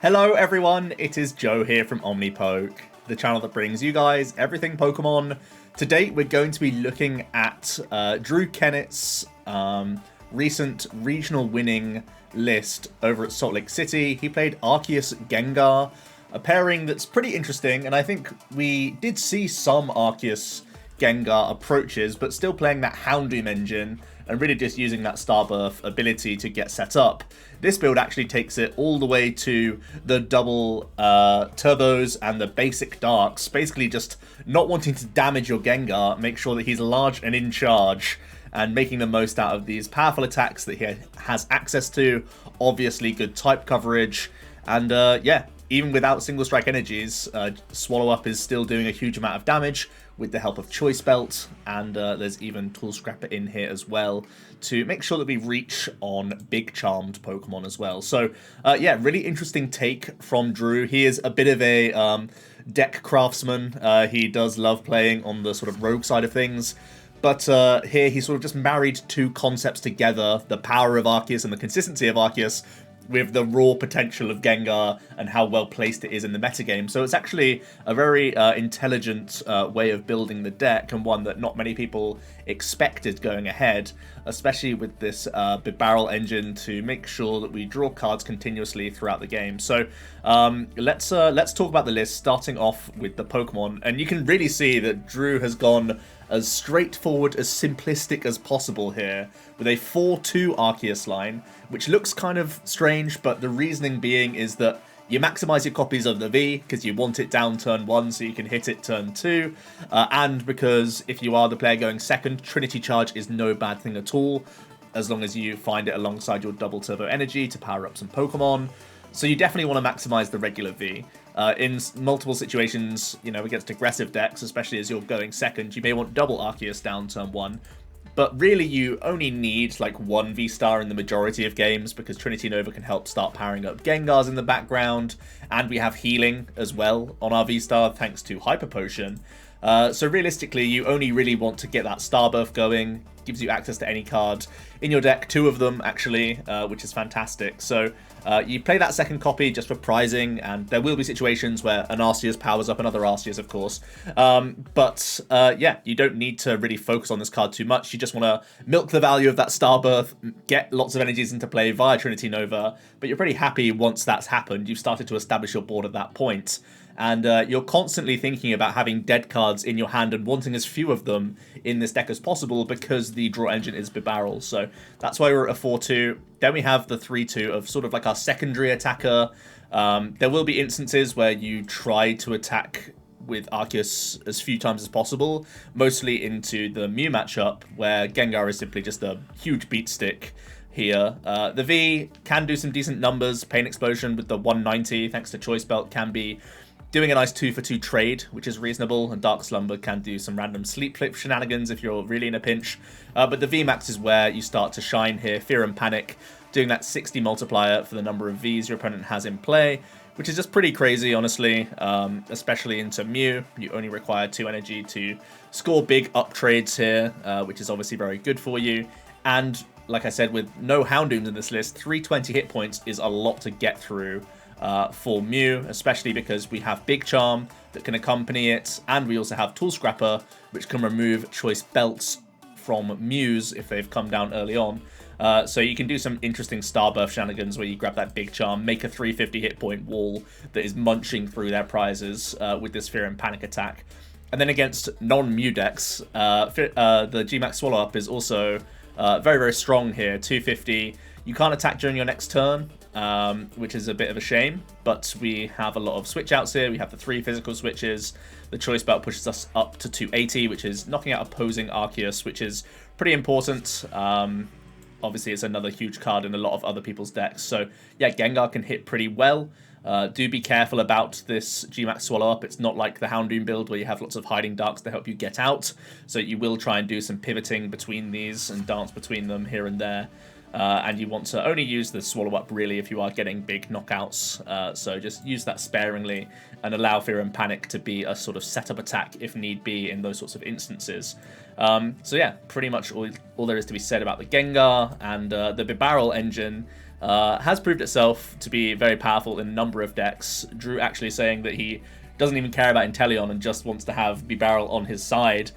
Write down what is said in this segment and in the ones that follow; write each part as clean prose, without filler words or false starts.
Hello everyone, it is Joe here from Omnipoke, the channel that brings you guys everything Pokemon. Today we're going to be looking at Drew Kennet's recent regional winning list over at Salt Lake City. He played Arceus Gengar, a pairing that's pretty interesting, and I think we did see some Arceus Gengar approaches, but still playing that Houndoom engine and really just using that Starbirth ability to get set up. This build actually takes it all the way to the double turbos and the basic darks, basically just not wanting to damage your Gengar, make sure that he's large and in charge, and making the most out of these powerful attacks that he has access to. Obviously good type coverage, and yeah, even without single strike energies, Swallow Up is still doing a huge amount of damage with the help of Choice Belt, and there's even Tool Scrapper in here as well to make sure that we reach on big charmed Pokemon as well. So yeah, really interesting take from Drew. He is a bit of a deck craftsman. He does love playing on the sort of rogue side of things. But here he sort of just married two concepts together, the power of Arceus and the consistency of Arceus, with the raw potential of Gengar and how well placed it is in the metagame. So it's actually a very intelligent way of building the deck, and one that not many people expected going ahead, especially with this Bibarel engine to make sure that we draw cards continuously throughout the game. So let's talk about the list, starting off with the Pokemon. And you can really see that Drew has gone as straightforward, as simplistic as possible here, with a 4-2 Arceus line, which looks kind of strange, but the reasoning being is that you maximize your copies of the V because you want it down turn 1 so you can hit it turn 2, and because if you are the player going second, Trinity Charge is no bad thing at all, as long as you find it alongside your double turbo energy to power up some Pokemon. So you definitely want to maximize the regular V. In multiple situations, you know, against aggressive decks, especially as you're going second, you may want double Arceus down turn 1. But really, you only need like one V-Star in the majority of games, because Trinity Nova can help start powering up Gengars in the background, and we have healing as well on our V-Star thanks to Hyper Potion. So realistically, you only really want to get that Starbirth going. Gives you access to any card in your deck, 2 of them actually, which is fantastic. So you play that second copy just for prizing, and there will be situations where an Arceus powers up another Arceus, of course. But yeah, you don't need to really focus on this card too much. You just want to milk the value of that Starbirth, get lots of energies into play via Trinity Nova, but you're pretty happy once that's happened. You've started to establish your board at that point. And you're constantly thinking about having dead cards in your hand and wanting as few of them in this deck as possible, because the draw engine is Bibarel. So that's why we're at a 4-2. Then we have the 3-2 of sort of like our secondary attacker. There will be instances where you try to attack with Arceus as few times as possible, mostly into the Mew matchup, where Gengar is simply just a huge beat stick here. The V can do some decent numbers. Pain Explosion with the 190, thanks to Choice Belt, can be doing a nice 2-for-2 trade, which is reasonable, and Dark Slumber can do some random sleep flip shenanigans if you're really in a pinch. But the VMAX is where you start to shine here. Fear and Panic, doing that 60 multiplier for the number of Vs your opponent has in play, which is just pretty crazy, honestly, especially into Mew. You only require 2 energy to score big up trades here, which is obviously very good for you. And like I said, with no Houndooms in this list, 320 hit points is a lot to get through for Mew, especially because we have Big Charm that can accompany it, and we also have Tool Scrapper, which can remove Choice Belts from Mews if they've come down early on. So you can do some interesting Starbirth shenanigans where you grab that Big Charm, make a 350 hit point wall that is munching through their prizes with this Fear and Panic attack. And then against non-Mew decks, the GMAX Swallow Up is also very, very strong here, 250. You can't attack during your next turn, which is a bit of a shame, but we have a lot of switch outs here. We have the 3 physical switches. The Choice Belt pushes us up to 280, which is knocking out opposing Arceus, which is pretty important. Obviously, it's another huge card in a lot of other people's decks. So yeah, Gengar can hit pretty well. Do be careful about this GMAX Swallow Up. It's not like the Houndoom build where you have lots of hiding darks to help you get out. So you will try and do some pivoting between these and dance between them here and there. And you want to only use the Swallow Up really if you are getting big knockouts. So just use that sparingly and allow Fear and Panic to be a sort of setup attack if need be in those sorts of instances. So yeah, pretty much all there is to be said about the Gengar, and the Bibarel engine has proved itself to be very powerful in a number of decks. Drew actually saying that he doesn't even care about Inteleon and just wants to have Bibarel on his side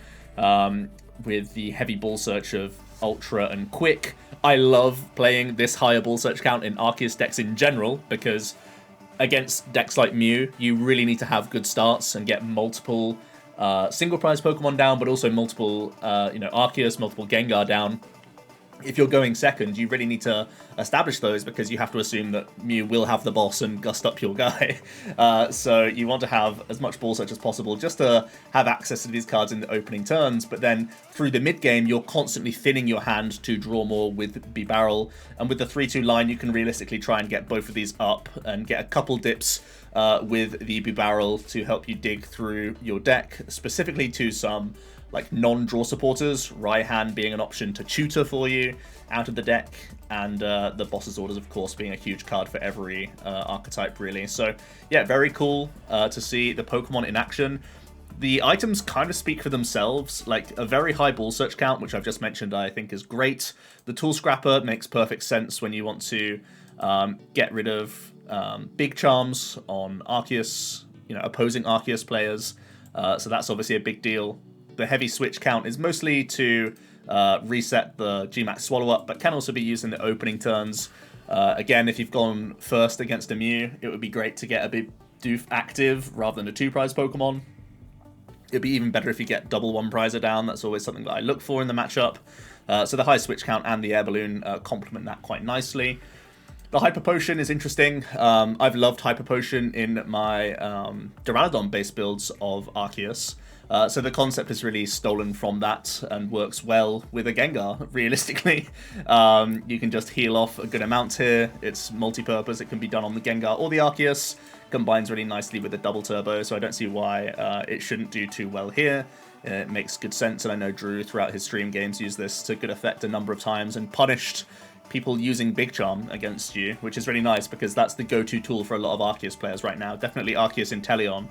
with the heavy ball search of Ultra and Quick. I love playing this higher ball search count in Arceus decks in general, because against decks like Mew, you really need to have good starts and get multiple single prize Pokemon down, but also multiple Arceus, multiple Gengar down. If you're going second, you really need to establish those, because you have to assume that Mew will have the boss and gust up your guy. So you want to have as much ball search as possible just to have access to these cards in the opening turns, but then through the mid-game, you're constantly thinning your hand to draw more with Bibarel, and with the 3-2 line, you can realistically try and get both of these up and get a couple dips with the Bibarel to help you dig through your deck, specifically to some like non-draw supporters, Raihan being an option to tutor for you out of the deck, and the Boss's Orders, of course, being a huge card for every archetype, really. So, yeah, very cool to see the Pokemon in action. The items kind of speak for themselves, like a very high ball search count, which I've just mentioned, I think is great. The Tool Scrapper makes perfect sense when you want to get rid of big charms on Arceus, opposing Arceus players. So that's obviously a big deal. The heavy switch count is mostly to reset the GMAX Swallow Up, but can also be used in the opening turns. Again, if you've gone first against a Mew, it would be great to get a Bidoof active rather than a 2-prize Pokemon. It'd be even better if you get double 1-prizer down. That's always something that I look for in the matchup. So the high switch count and the Air Balloon complement that quite nicely. The Hyper Potion is interesting. I've loved Hyper Potion in my Duraludon-based builds of Arceus. So the concept is really stolen from that and works well with a Gengar, realistically. You can just heal off a good amount here. It's multi-purpose. It can be done on the Gengar or the Arceus. Combines really nicely with the double turbo, so I don't see why it shouldn't do too well here. It makes good sense, and I know Drew throughout his stream games used this to good effect a number of times and punished people using Big Charm against you, which is really nice because that's the go-to tool for a lot of Arceus players right now. Definitely Arceus Inteleon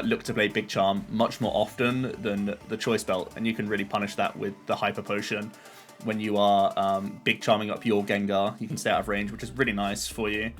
look to play Big Charm much more often than the Choice Belt, and you can really punish that with the Hyper Potion. When you are Big Charming up your Gengar, you can stay out of range, which is really nice for you.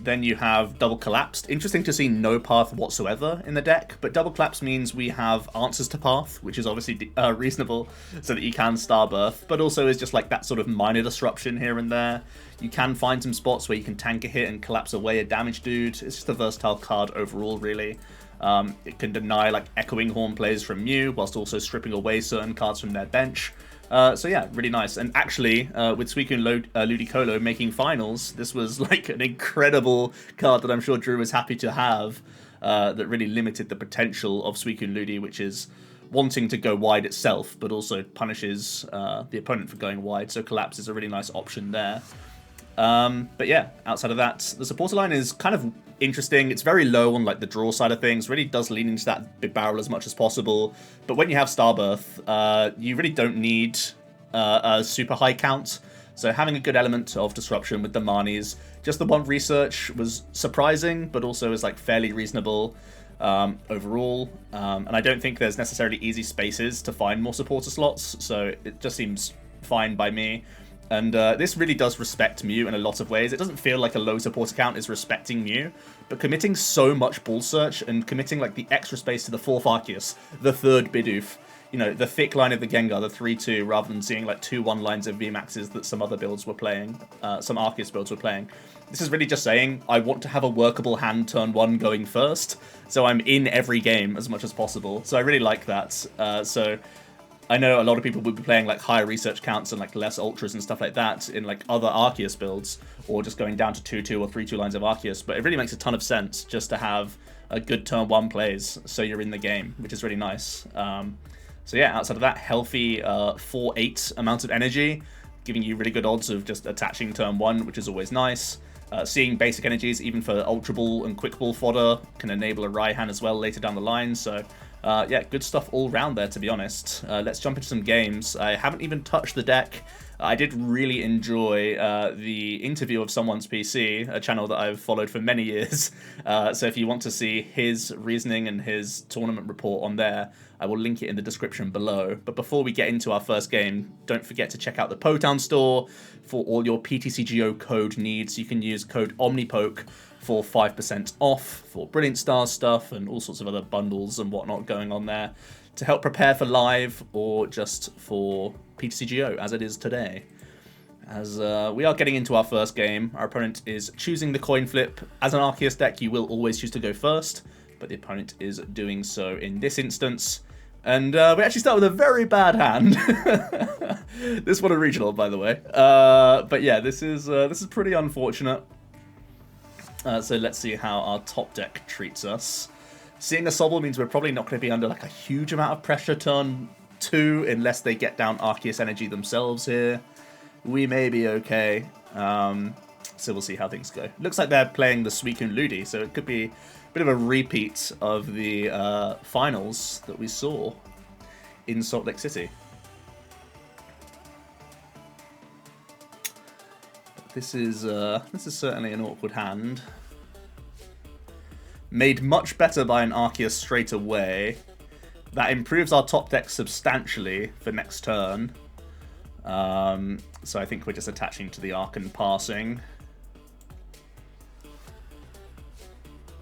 Then you have Double Collapsed. Interesting to see no path whatsoever in the deck, but Double Collapse means we have answers to path, which is obviously reasonable, so that you can Starbirth, but also is just like that sort of minor disruption here and there. You can find some spots where you can tank a hit and collapse away a damage dude. It's just a versatile card overall, really. It can deny like Echoing Horn plays from Mew, whilst also stripping away certain cards from their bench. So yeah, really nice. And actually, with Suicune Ludicolo making finals, this was like an incredible card that I'm sure Drew was happy to have, that really limited the potential of Suicune Ludi, which is wanting to go wide itself, but also punishes the opponent for going wide. So Collapse is a really nice option there. But yeah, outside of that, the supporter line is kind of interesting. It's very low on like the draw side of things. Really does lean into that Bibarel as much as possible. But when you have Starbirth, you really don't need a super high count. So having a good element of disruption with the Marnies, just the one research was surprising, but also is like fairly reasonable overall. And I don't think there's necessarily easy spaces to find more supporter slots. So it just seems fine by me. And this really does respect Mew in a lot of ways. It doesn't feel like a low supporter count is respecting Mew, but committing so much ball search and committing like the extra space to the 4th Arceus, the 3rd Bidoof, the thick line of the Gengar, the 3-2, rather than seeing like 2-1 lines of VMAXs that some other builds were playing, some Arceus builds were playing. This is really just saying, I want to have a workable hand turn 1 going first, so I'm in every game as much as possible. So I really like that. So I know a lot of people would be playing like higher research counts and like less ultras and stuff like that in like other Arceus builds, or just going down to 2-2 or 3-2 lines of Arceus, but it really makes a ton of sense just to have a good turn 1 plays so you're in the game, which is really nice. So yeah, outside of that, healthy 4-8 amount of energy, giving you really good odds of just attaching turn 1, which is always nice. Seeing basic energies, even for Ultra Ball and Quick Ball fodder, can enable a Raihan as well later down the line, so yeah, good stuff all round there, to be honest. Let's jump into some games. I haven't even touched the deck. I did really enjoy the interview of Someone's PC, a channel that I've followed for many years. So if you want to see his reasoning and his tournament report on there, I will link it in the description below. But before we get into our first game, don't forget to check out the Potown store for all your PTCGO code needs. You can use code Omnipoke for 5% off for Brilliant Stars stuff and all sorts of other bundles and whatnot going on there to help prepare for live or just for PTCGO as it is today. As we are getting into our first game, our opponent is choosing the coin flip. As an Arceus deck, you will always choose to go first, but the opponent is doing so in this instance. And we actually start with a very bad hand. This one a regional, by the way. But yeah, this is pretty unfortunate. So let's see how our top deck treats us. Seeing a Sobble means we're probably not going to be under like a huge amount of pressure turn 2 unless they get down Arceus energy themselves here. We may be okay. So we'll see how things go. Looks like they're playing the Suicune Ludi, so it could be a bit of a repeat of the finals that we saw in Salt Lake City. This is certainly an awkward hand. Made much better by an Arceus straight away. That improves our top deck substantially for next turn. So I think we're just attaching to the Arc and passing.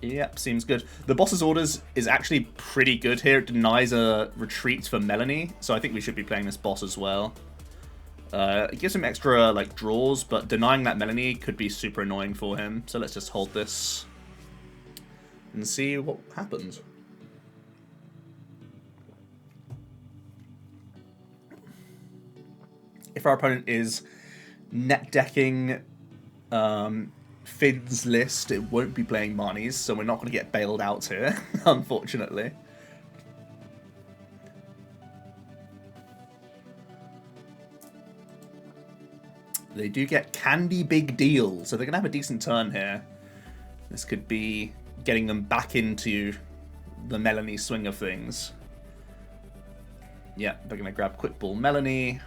Yep, seems good. The boss's orders is actually pretty good here. It denies a retreat for Melanie, so I think we should be playing this boss as well. It gives him extra like draws, but denying that Melanie could be super annoying for him. So let's just hold this and see what happens. If our opponent is net decking Finn's list, it won't be playing Marnie's, so we're not going to get bailed out here, unfortunately. They do get Candy Big Deal, so they're going to have a decent turn here. This could be getting them back into the Melanie swing of things. Yeah, they're going to grab Quick Ball Melanie.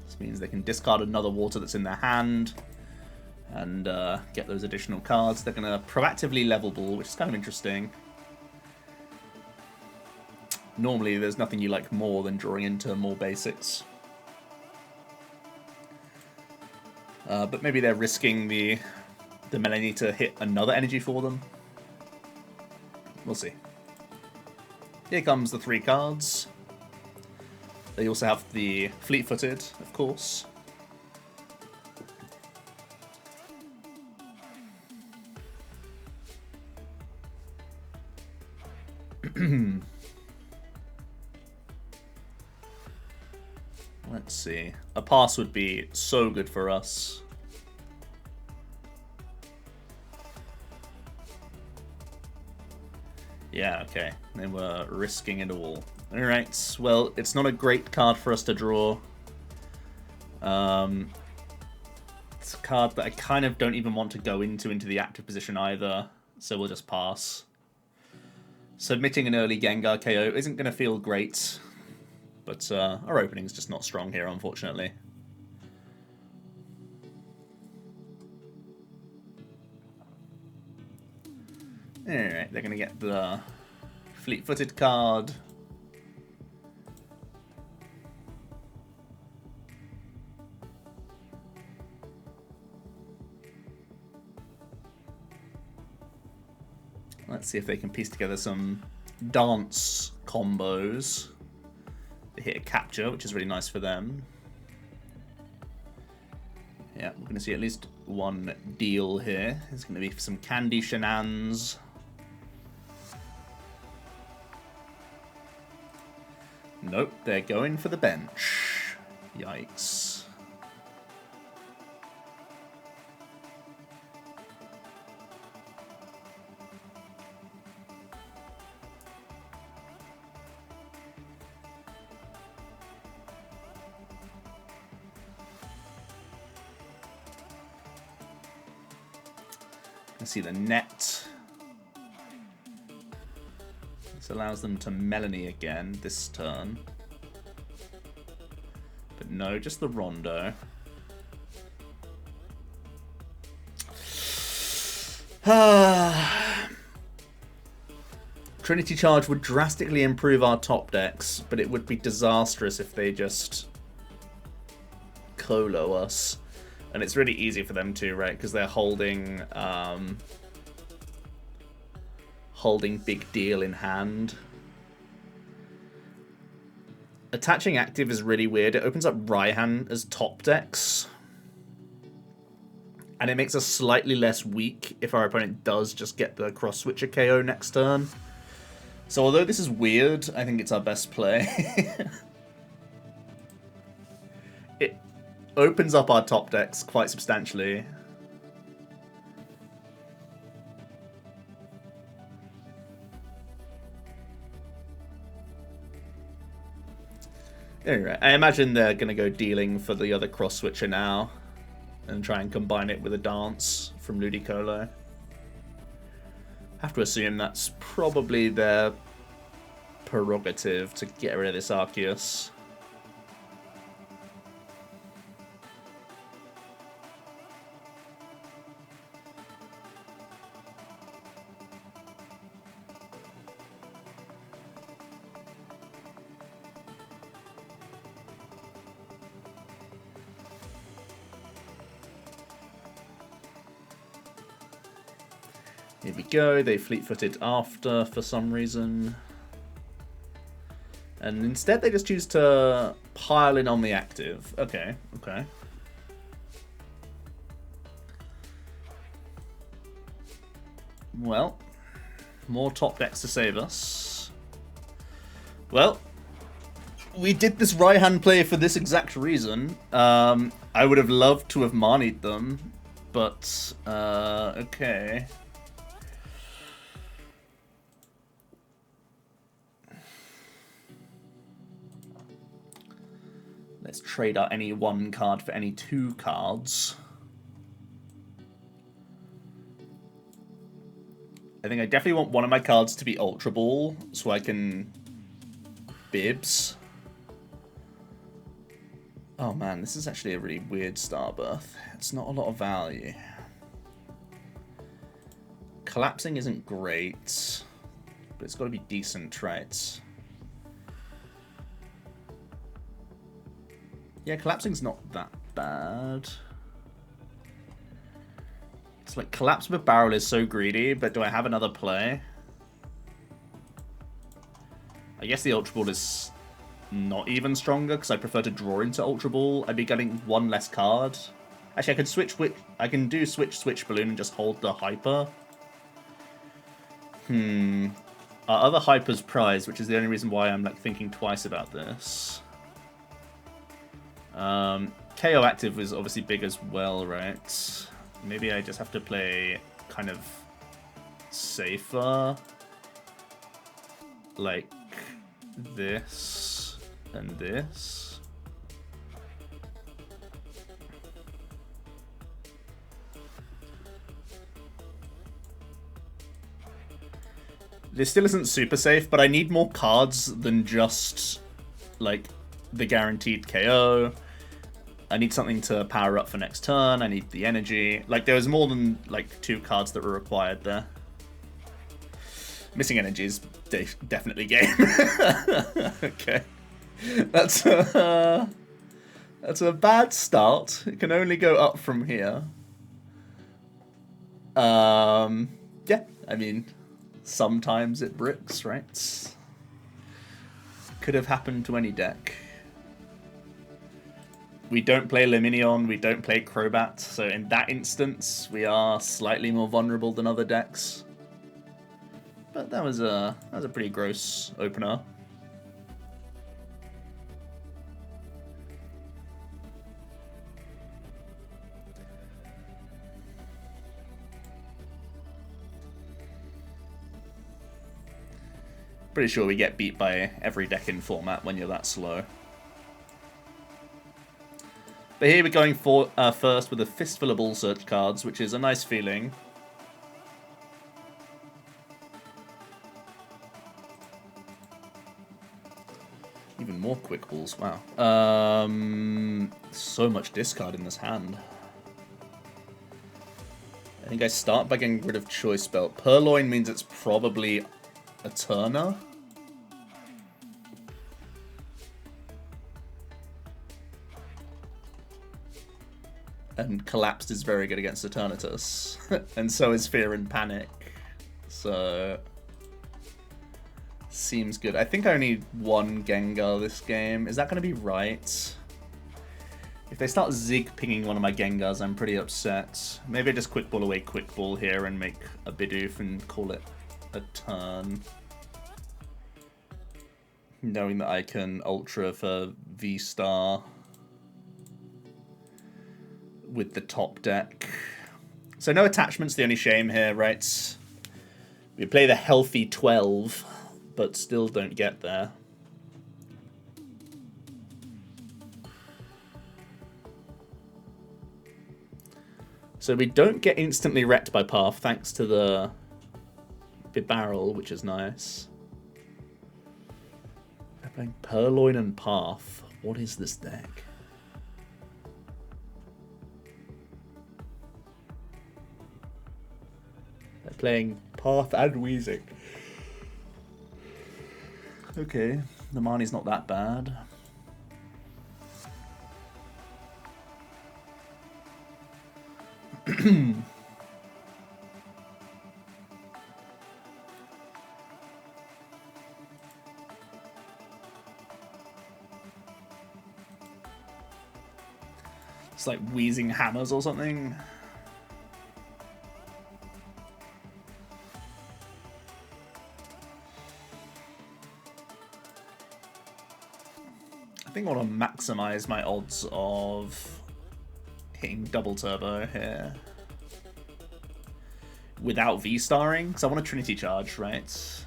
This means they can discard another water that's in their hand and get those additional cards. They're going to proactively level ball, which is kind of interesting. Normally, there's nothing you like more than drawing into more basics. But maybe they're risking the Melanie to hit another energy for them. We'll see. Here comes the 3 cards. They also have the Fleet-Footed, of course. Let's see. A pass would be so good for us. Yeah, okay. They were risking it all. Alright, well, it's not a great card for us to draw. It's a card that I kind of don't even want to go into the active position either, so we'll just pass. Submitting an early Gengar KO isn't going to feel great, but our opening's just not strong here, unfortunately. Alright, they're going to get the Fleet-Footed card. Let's see if they can piece together some dance combos. They hit a capture, which is really nice for them. Yeah, we're going to see at least one deal here. There's going to be some candy shenanigans. Nope, they're going for the bench. Yikes. I see the net. This allows them to Melanie again this turn. But No, just the Rondo. Trinity Charge would drastically improve our top decks, but it would be disastrous if they just Colo us. And it's really easy for them to, right? Because they're holding holding Big Deal in hand. Attaching active is really weird. It opens up Raihan as top decks. And it makes us slightly less weak if our opponent does just get the cross switcher KO next turn. So although this is weird, I think it's our best play. It opens up our top decks quite substantially. Anyway, I imagine they're going to go dealing for the other cross switcher now. And try and combine it with a dance from Ludicolo. Have to assume that's probably their prerogative to get rid of this Arceus. Here we go, they fleet-footed after for some reason. And instead they just choose to pile in on the active. Okay, okay. Well, more top decks to save us. Well, we did this Raihan play for this exact reason. I would have loved to have Marnied them, but okay. Let's trade out any one card for any two cards. I think I definitely want one of my cards to be Ultra Ball, so I can Bibs. Oh man, this is actually a really weird Starbirth. It's not a lot of value. Collapsing isn't great, but it's got to be decent, right? Yeah, collapsing's not that bad. It's like Collapsed Bibarel is so greedy, but do I have another play? I guess the Ultra Ball is not even stronger because I prefer to draw into Ultra Ball. I'd be getting one less card. Actually, I could switch. I can do switch balloon and just hold the hyper. Our other hyper's prize, which is the only reason why I'm like thinking twice about this. KO active is obviously big as well, right? Maybe I just have to play kind of safer. Like this and this. This still isn't super safe, but I need more cards than just like the guaranteed KO. I need something to power up for next turn. I need the energy. Like, there was more than, like, 2 cards that were required there. Missing energy is definitely game. Okay. That's a bad start. It can only go up from here. Yeah, I mean, sometimes it bricks, right? Could have happened to any deck. We don't play Luminion, we don't play Crobat, so in that instance, we are slightly more vulnerable than other decks. But that was a pretty gross opener. Pretty sure we get beat by every deck in format when you're that slow. But here we're going for first with a fistful of Ball Search cards, which is a nice feeling. Even more quick balls, wow. So much discard in this hand. I think I start by getting rid of Choice Belt. Purloin means it's probably a Turner. And Collapsed is very good against Eternatus. And so is Fear and Panic. So seems good. I think I only won Gengar this game. Is that going to be right? If they start zig pinging one of my Gengars, I'm pretty upset. Maybe I just quick ball away quick ball here and make a Bidoof and call it a turn. Knowing that I can Ultra for V-Star with the top deck. So no attachments, the only shame here, right? We play the healthy 12, but still don't get there. So we don't get instantly wrecked by Path, thanks to the Bibarel, which is nice. They're playing Purloin and Path. What is this deck? They're playing Path and Weezing. Okay, the Marnie's not that bad. It's like Wheezing Hammers or something. I think I want to maximize my odds of hitting double turbo here without V-starring, because I want a Trinity Charge, right?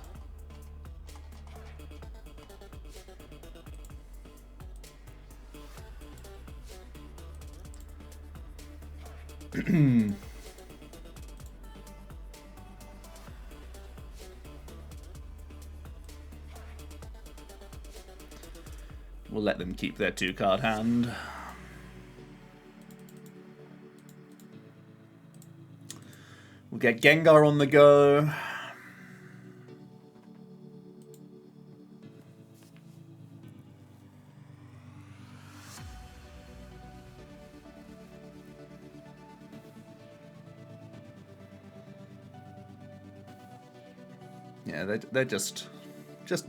We'll let them keep their 2-card hand. We'll get Gengar on the go. Yeah, they're just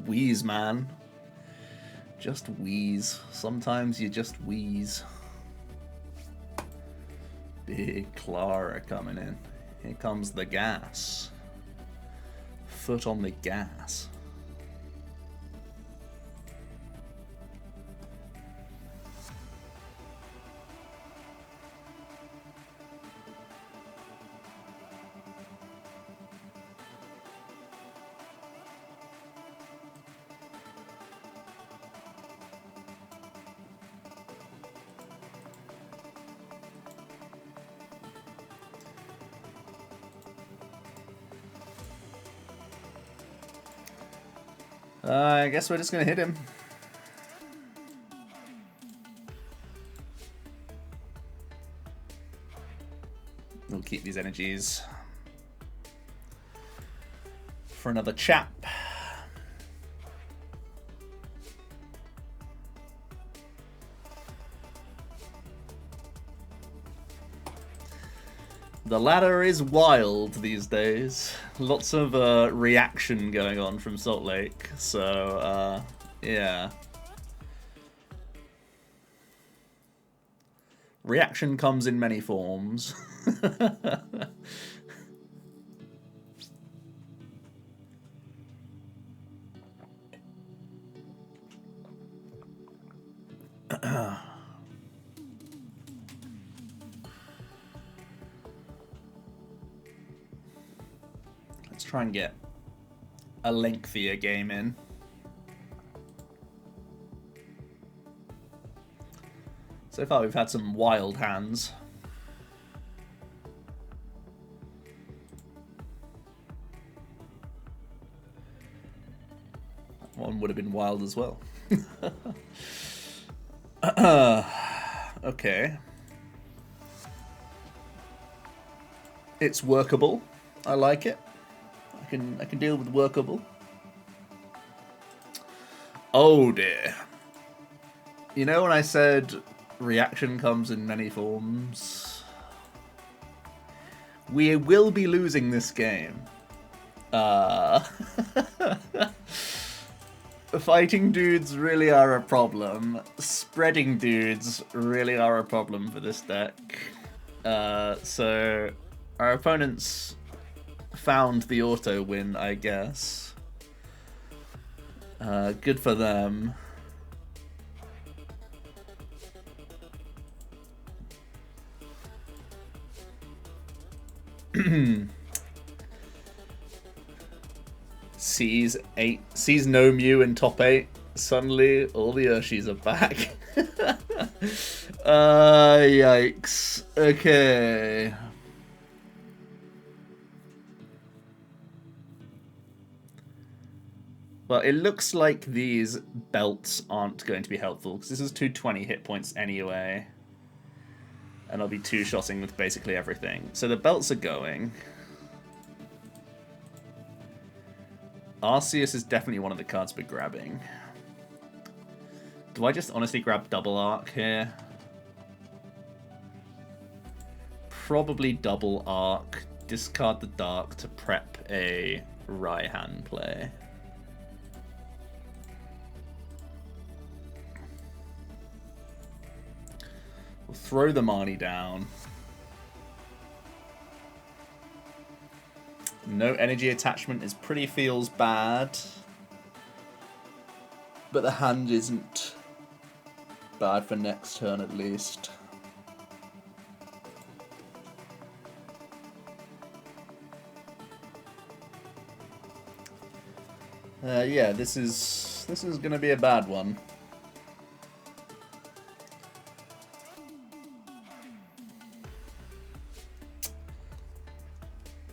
wheeze, man. Just wheeze. Sometimes you just wheeze. Big Clara coming in. Here comes the gas. Foot on the gas. I guess we're just gonna hit him. We'll keep these energies for another chap. The ladder is wild these days. Lots of reaction going on from Salt Lake, so yeah. Reaction comes in many forms. Let's try and get a lengthier game in. So far we've had some wild hands. one would have been wild as well. Okay. It's workable. I like it. I can deal with workable. Oh dear. You know when I said reaction comes in many forms? We will be losing this game. Fighting dudes really are a problem. Spreading dudes really are a problem for this deck. So our opponents found the auto win, I guess. Good for them. sees no Mew in top 8. Suddenly, all the Urshis are back. Yikes. Okay. Well, it looks like these belts aren't going to be helpful, because this is 220 hit points anyway. And I'll be two-shotting with basically everything. So the belts are going. Arceus is definitely one of the cards we're grabbing. Do I just honestly grab double arc here? Probably double arc. Discard the dark to prep a Raihan play. We'll throw the Marnie down. No energy attachment is pretty feels bad. But the hand isn't bad for next turn at least. Yeah, this is gonna be a bad one.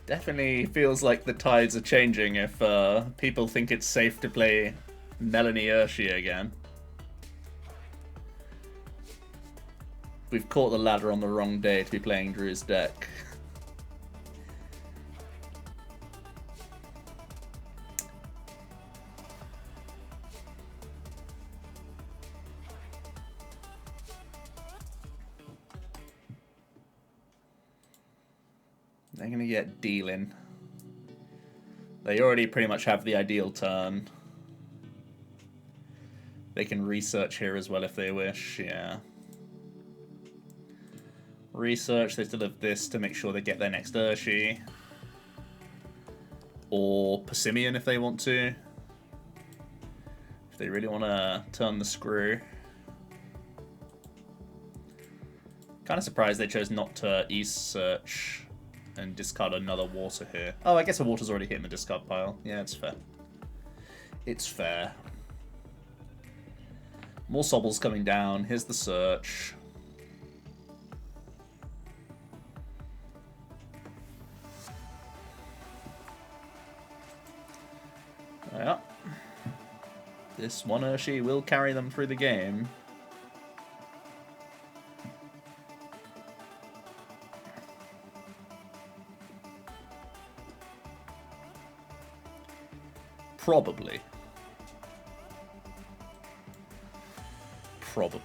Definitely feels like the tides are changing if people think it's safe to play Melanie Urshi again. We've caught the ladder on the wrong day to be playing Drew's deck. They're going to get dealing. They already pretty much have the ideal turn. They can research here as well if they wish, yeah. Research, they still have this to make sure they get their next Urshi. Or Persimmon if they want to. If they really want to turn the screw. Kind of surprised they chose not to E-search and discard another water here. Oh, I guess a water's already hit in the discard pile. Yeah, it's fair. It's fair. More Sobbles coming down. Here's the search. Yeah. This one Urshi will carry them through the game. Probably. Probably.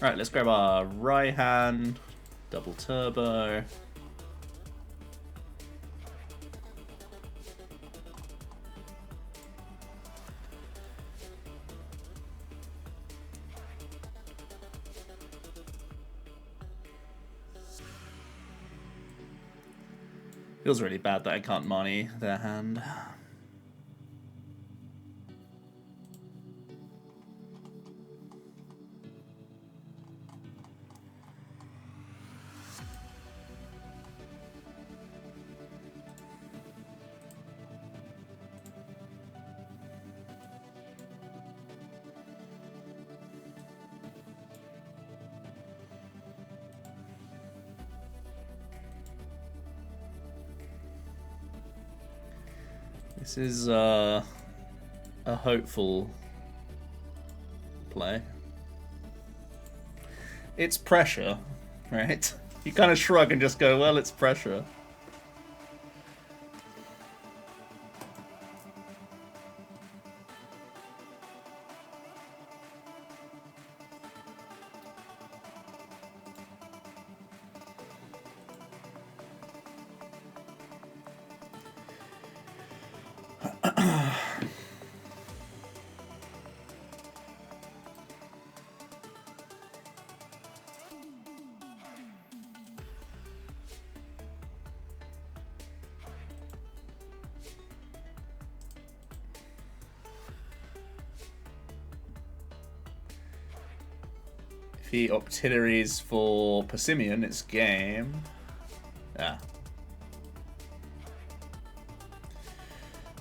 Alright, let's grab our Raihan, double turbo. Feels really bad that I can't Marnie their hand. This is a hopeful play. It's pressure, right? You kind of shrug and just go, well, it's pressure. If he Octilleries for Persimmon, it's game. Yeah.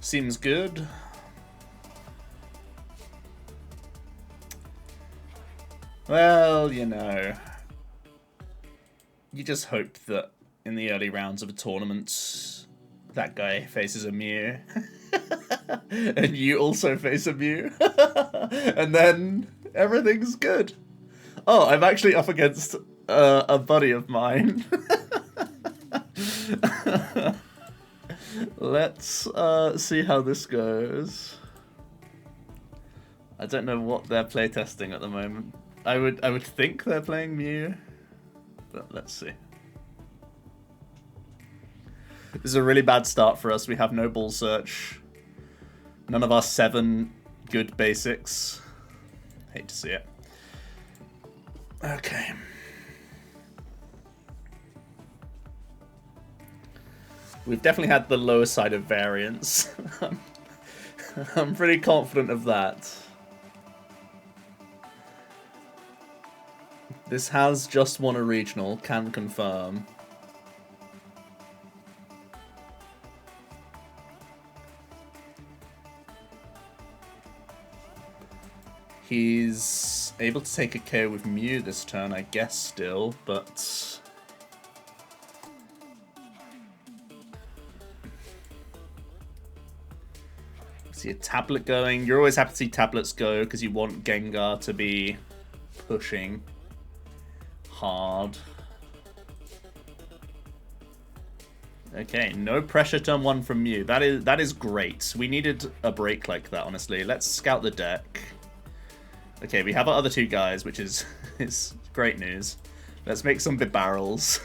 Seems good. Well, you know, you just hope that in the early rounds of a tournament, that guy faces a Mew. And you also face a Mew. And then everything's good. Oh, I'm actually up against a buddy of mine. Let's see how this goes. I don't know what they're playtesting at the moment. I would think they're playing Mew, but let's see. This is a really bad start for us. We have no ball search. None of our 7 good basics. Hate to see it. Okay. We've definitely had the lower side of variance. I'm pretty confident of that. This has just won a regional, can confirm. He's able to take a KO with Mew this turn, I guess, still, but... See a tablet going. You're always happy to see tablets go because you want Gengar to be pushing hard. Okay, no pressure turn 1 from Mew. That is great. We needed a break like that, honestly. Let's scout the deck. Okay, we have our other 2 guys, which is great news. Let's make some Bibarels.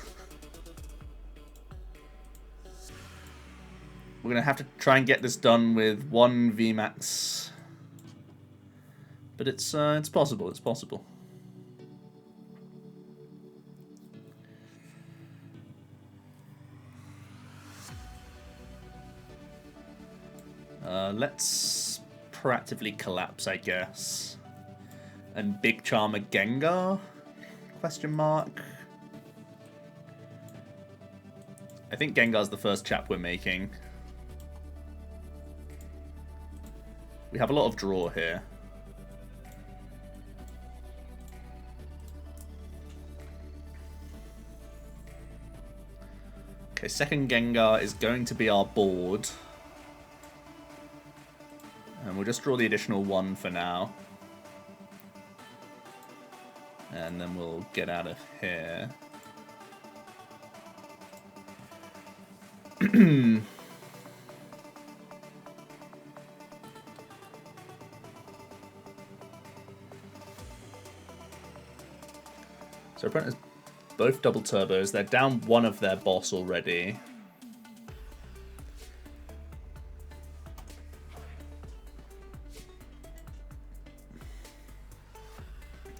We're going to have to try and get this done with 1 VMAX. But it's possible, it's possible. Let's proactively collapse, I guess. And Big Charm a Gengar? Question mark. I think Gengar's the first chap we're making. We have a lot of draw here. Okay, second Gengar is going to be our board. And we'll just draw the additional 1 for now. And then we'll get out of here. So opponent has both double turbos. They're down 1 of their boss already.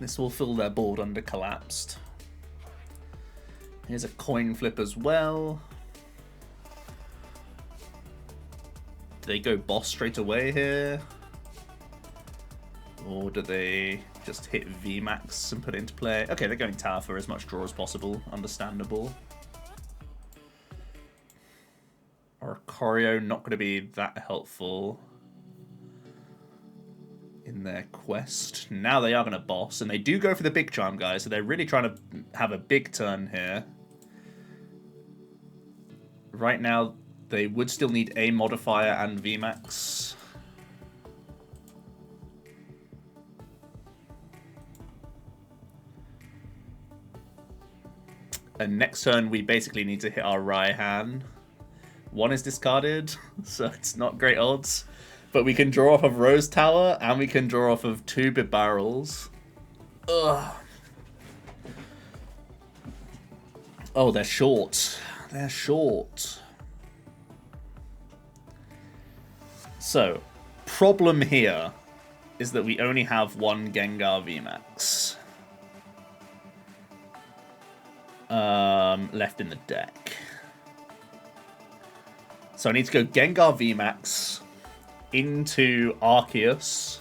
This will fill their board under collapsed. Here's a coin flip as well. Do they go boss straight away here? Or do they just hit VMAX and put it into play? Okay, they're going tower for as much draw as possible. Understandable. Or Choreo, not going to be that helpful in their quest. Now they are going to boss, and they do go for the Big Charm, guys, so they're really trying to have a big turn here. Right now, They would still need a modifier and VMAX. And next turn, we basically need to hit our Raihan. One is discarded, so it's not great odds. But we can draw off of Rose Tower, and we can draw off of 2 Bibarels. Ugh. Oh, they're short. They're short. So, problem here is that we only have 1 Gengar VMAX left in the deck. So I need to go Gengar VMAX into Arceus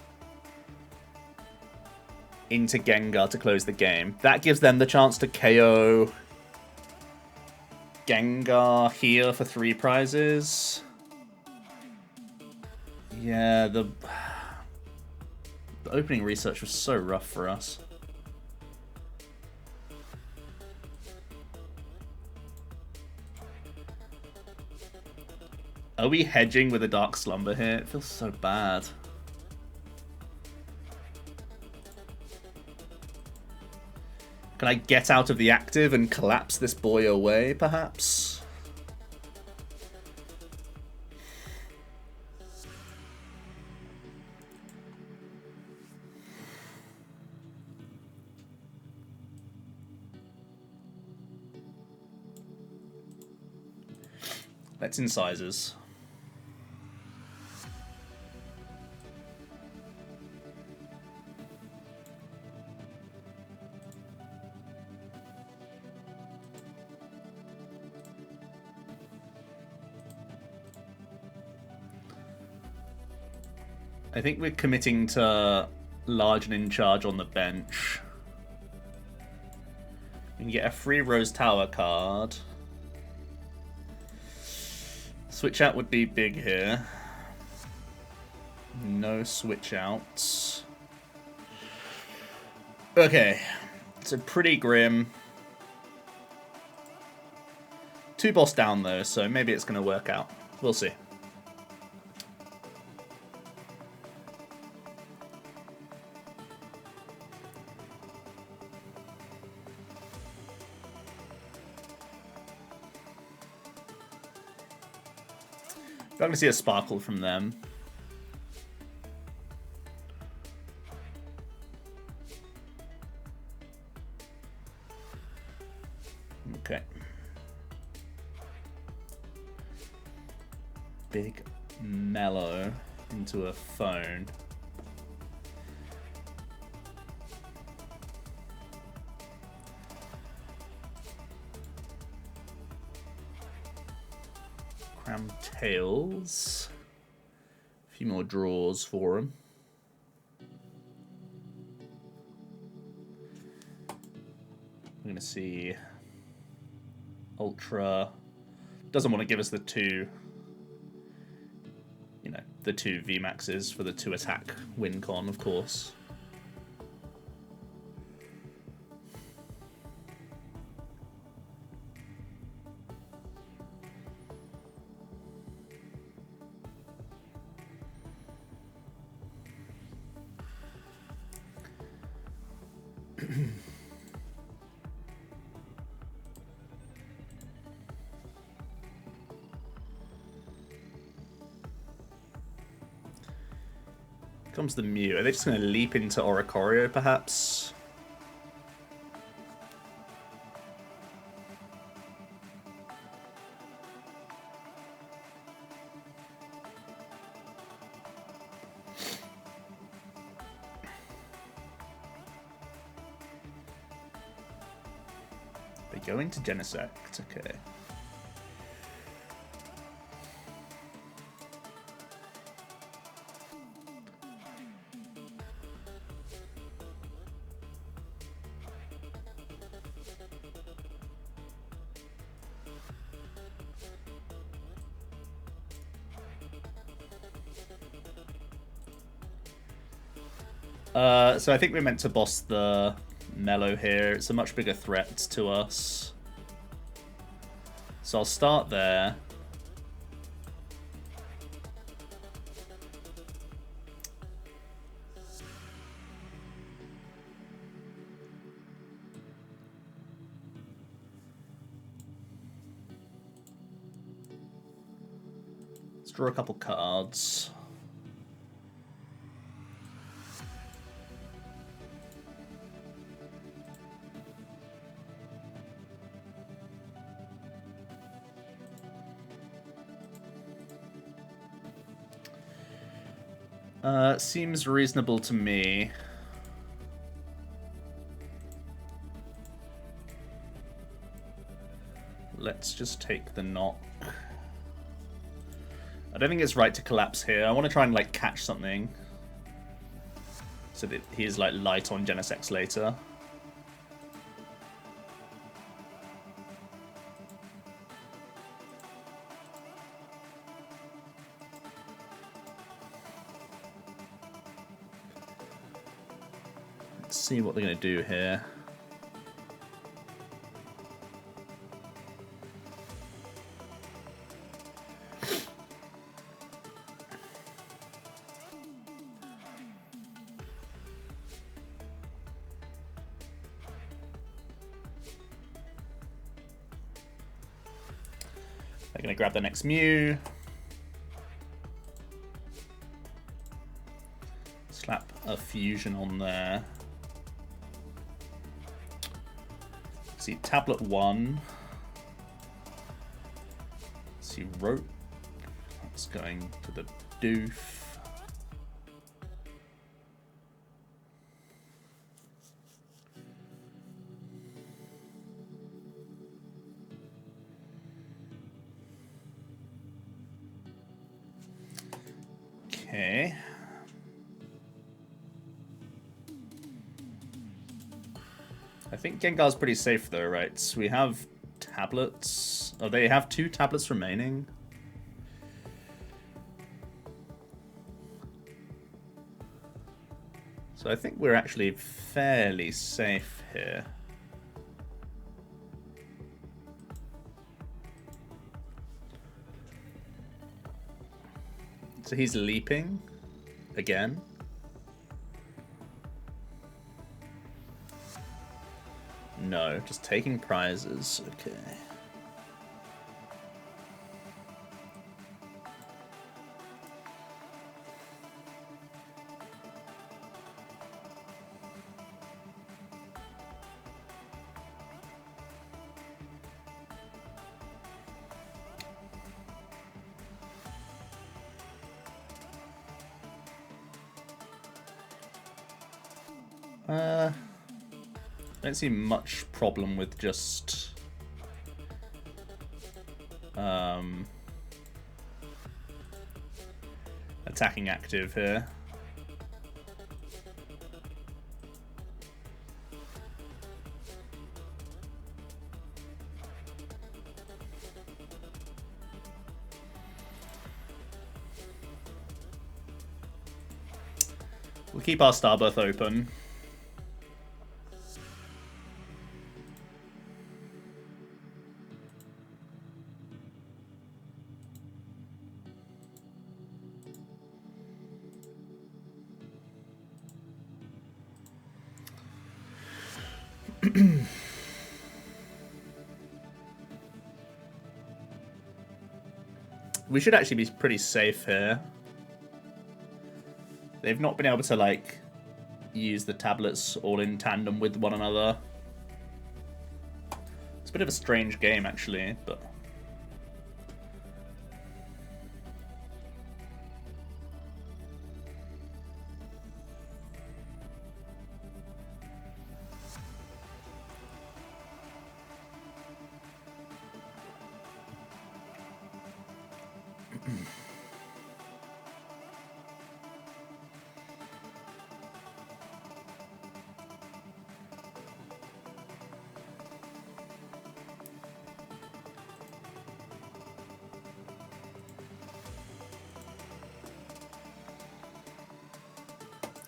into Gengar to close the game. That gives them the chance to KO Gengar here for 3 prizes. Yeah, the opening research was so rough for us. Are we hedging with a Dark Slumber here? It feels so bad. Can I get out of the active and collapse this boy away, perhaps? Let's incisors. I think we're committing to large and in charge on the bench. We can get a free Rose Tower card. Switch out would be big here. No switch outs. Okay, so pretty grim. 2 boss down though, so maybe it's going to work out. We'll see. I'm going to see a sparkle from them. Okay. Big mellow into a phone. Cram tails. A few more draws for him. We're going to see Ultra. Doesn't want to give us the 2, you know, the 2 VMAXs for the 2 attack win con, of course. Comes the Mew. Are they just going to leap into Oricorio, perhaps? They go into Genesect. Okay. So I think we're meant to boss the Mellow here. It's a much bigger threat to us. So I'll start there. draw a couple cards. Seems reasonable to me. Let's just take the knock. I don't think it's right to collapse here. I want to try and like catch something so that he's like light on Genesect later. Let's see what they're going to do here. They're going to grab the next Mew. Slap a fusion on there. See, tablet 1. See, rope. That's going to the Bidoof. Okay. I think Gengar's pretty safe though, right? So we have tablets. Oh, they have 2 tablets remaining. So I think we're actually fairly safe here. So he's leaping again. No, just taking prizes. Okay. I don't see much problem with just attacking active here. We'll keep our Starbirth open. We should actually be pretty safe here. They've not been able to, like, use the tablets all in tandem with one another. It's a bit of a strange game, actually, but...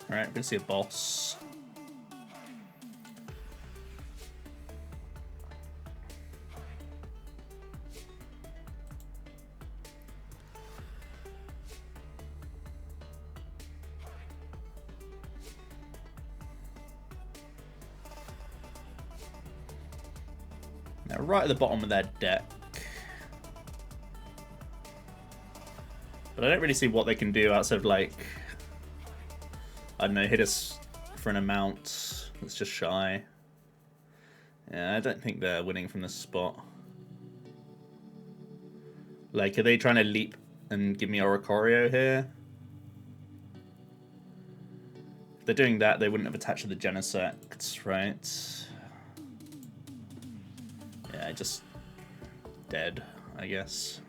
Alright, we're gonna see a boss. Now, right at the bottom of their deck, But I don't really see what they can do outside of, like, I don't know, hit us for an amount that's just shy. Yeah, I don't think they're winning from this spot. Like, are they trying to leap and give me Oricorio here? If they're doing that, they wouldn't have attached to the Genesects, right? Yeah, just dead, I guess.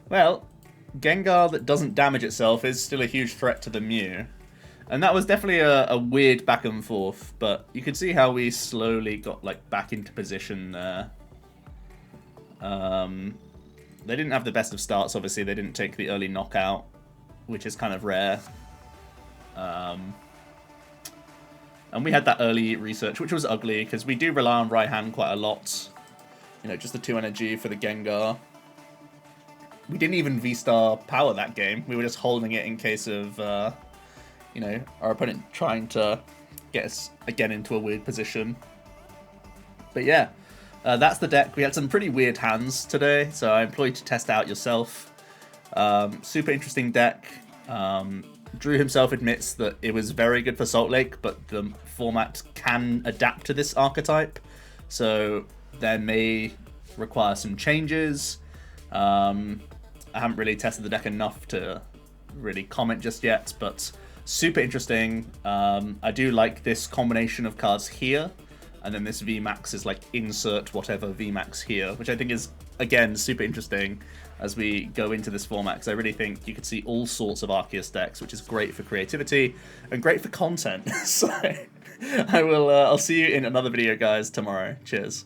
Well, Gengar that doesn't damage itself is still a huge threat to the Mew. And that was definitely a weird back and forth, but you could see how we slowly got like back into position there. They didn't have the best of starts, obviously. They didn't take the early knockout, which is kind of rare. And we had that early research, which was ugly, because we do rely on Raihan quite a lot. You know, just the 2 energy for the Gengar. We didn't even V-Star power that game. We were just holding it in case of, you know, our opponent trying to get us again into a weird position. But yeah, that's the deck. We had some pretty weird hands today, so I implore you to test out yourself. Super interesting deck. Drew himself admits that it was very good for Salt Lake, but the format can adapt to this archetype, so there may require some changes. I haven't really tested the deck enough to really comment just yet, but super interesting. I do like this combination of cards here, and then this VMAX is like insert whatever VMAX here, which I think is, again, super interesting as we go into this format, because I really think you could see all sorts of Arceus decks, which is great for creativity and great for content. So I'll see you in another video, guys, tomorrow. Cheers.